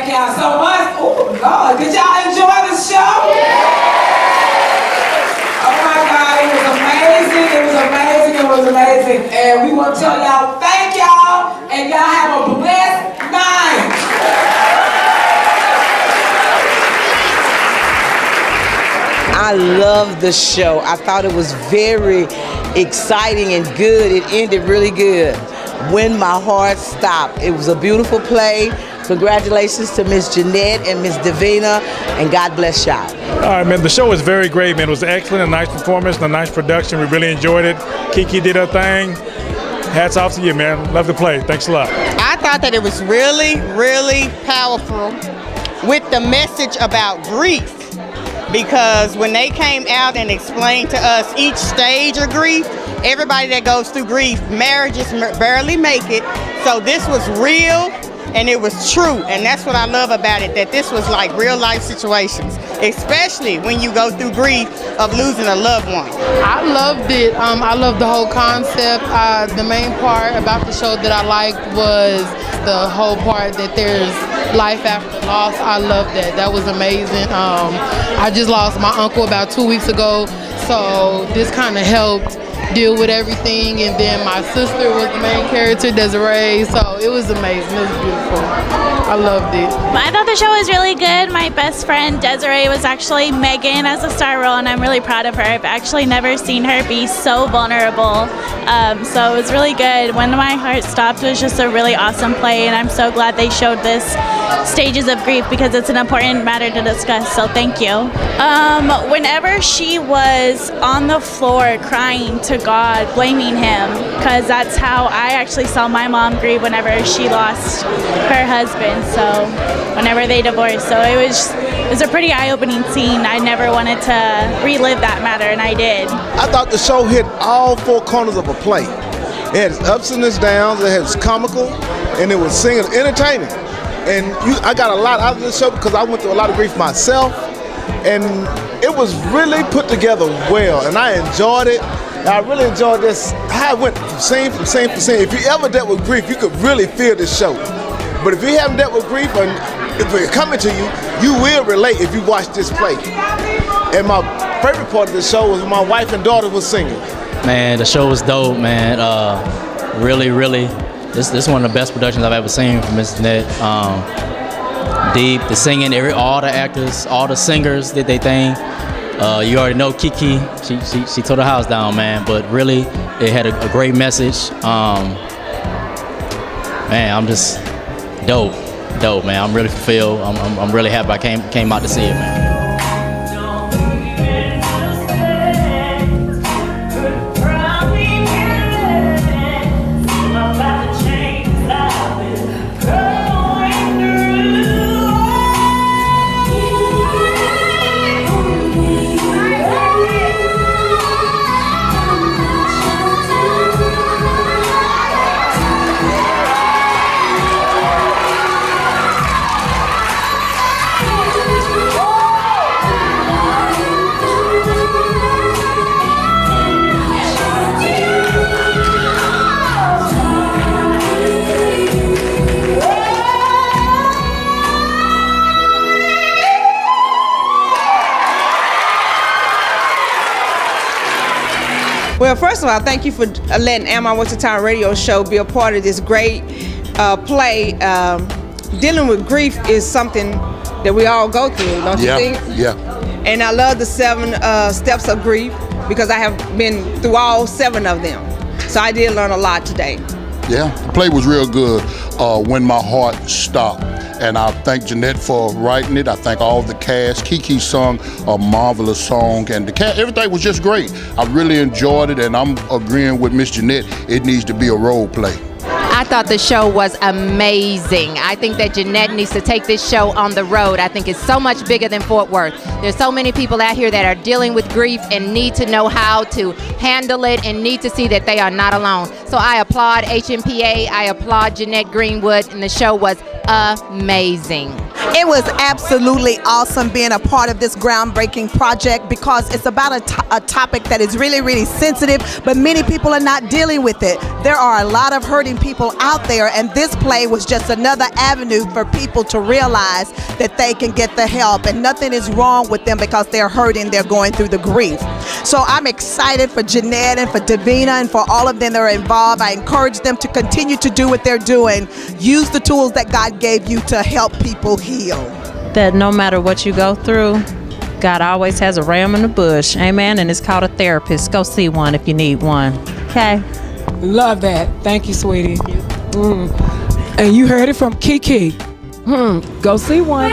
Thank y'all so much. Oh, Lord, did y'all enjoy the show? Oh my God, it was amazing, it was amazing, it was amazing. And we want to tell y'all thank y'all, and y'all have a blessed night. I love the show. I thought it was very exciting and good. It ended really good. When My Heart Stopped. It was a beautiful play. Congratulations to Miss Jeanette and Miss Davina, and God bless y'all. All right, man, the show was very great, man. It was excellent, a nice performance, and a nice production. We really enjoyed it. KeKe did her thing. Hats off to you, man. Love the play. Thanks a lot. I thought that it was really, really powerful with the message about grief. Because when they came out and explained to us each stage of grief, everybody that goes through grief, marriages barely make it. So this was real and it was true. And that's what I love about it, that this was like real life situations, especially when you go through grief of losing a loved one. I loved it. I loved the whole concept. The main part about the show that I liked was the whole part that there's life after loss. I love that. That was amazing. I just lost my uncle about 2 weeks ago, so this kind of helped deal with everything. And then my sister was the main character, Desiree, so it was amazing. It was beautiful. I loved it. I thought the show was really good. My best friend Desiree was actually Megan as a star role, and I'm really proud of her. I've actually never seen her be so vulnerable. So it was really good. When My Heart Stopped was just a really awesome play, and I'm so glad they showed this stages of grief because it's an important matter to discuss, so thank you. Whenever she was on the floor crying to God, blaming him, because that's how I actually saw my mom grieve whenever she lost her husband, so whenever they divorced. So it was a pretty eye-opening scene. I never wanted to relive that matter, and I did. I thought the show hit all four corners of a play. It had its ups and its downs, it had its comical, and it was singing, entertaining. And I got a lot out of this show because I went through a lot of grief myself, and it was really put together well, and I enjoyed it. I really enjoyed this, how it went from scene to scene. If you ever dealt with grief, you could really feel this show. But if you haven't dealt with grief, and if it's coming to you, you will relate if you watch this play. And my favorite part of the show was when my wife and daughter was singing. Man, the show was dope, man. Really, this is one of the best productions I've ever seen from Miss Jeanette. Deep, the singing, all the actors, all the singers did their thing. You already know KeKe, she tore the house down, man. But really, it had a great message. Man, I'm just dope, man. I'm really fulfilled. I'm really happy I came out to see it, man. Well, first of all, thank you for letting Am I What Your Time radio show be a part of this great play. Dealing with grief is something that we all go through, don't you think? Yeah. And I love the 7 steps of grief because I have been through all 7 of them. So I did learn a lot today. Yeah, the play was real good. When My Heart Stopped. And I thank Jeanette for writing it. I thank all the cast. KeKe sung a marvelous song, and the cast, everything was just great. I really enjoyed it, and I'm agreeing with Miss Jeanette. It needs to be a role play. I thought the show was amazing. I think that Jeanette needs to take this show on the road. I think it's so much bigger than Fort Worth. There's so many people out here that are dealing with grief and need to know how to handle it and need to see that they are not alone. So I applaud HMPA, I applaud Jeanette Greenwood, and the show was amazing. It was absolutely awesome being a part of this groundbreaking project because it's about a topic that is really, really sensitive, but many people are not dealing with it. There are a lot of hurting people out there, and this play was just another avenue for people to realize that they can get the help and nothing is wrong with them because they're hurting, they're going through the grief. So I'm excited for Jeanette and for Davina and for all of them that are involved. I encourage them to continue to do what they're doing. Use the tools that God gave you to help people heal. That no matter what you go through, God always has a ram in the bush. Amen. And it's called a therapist. Go see one if you need one. Okay. Love that. Thank you, sweetie. And you heard it from KeKe. Go see one.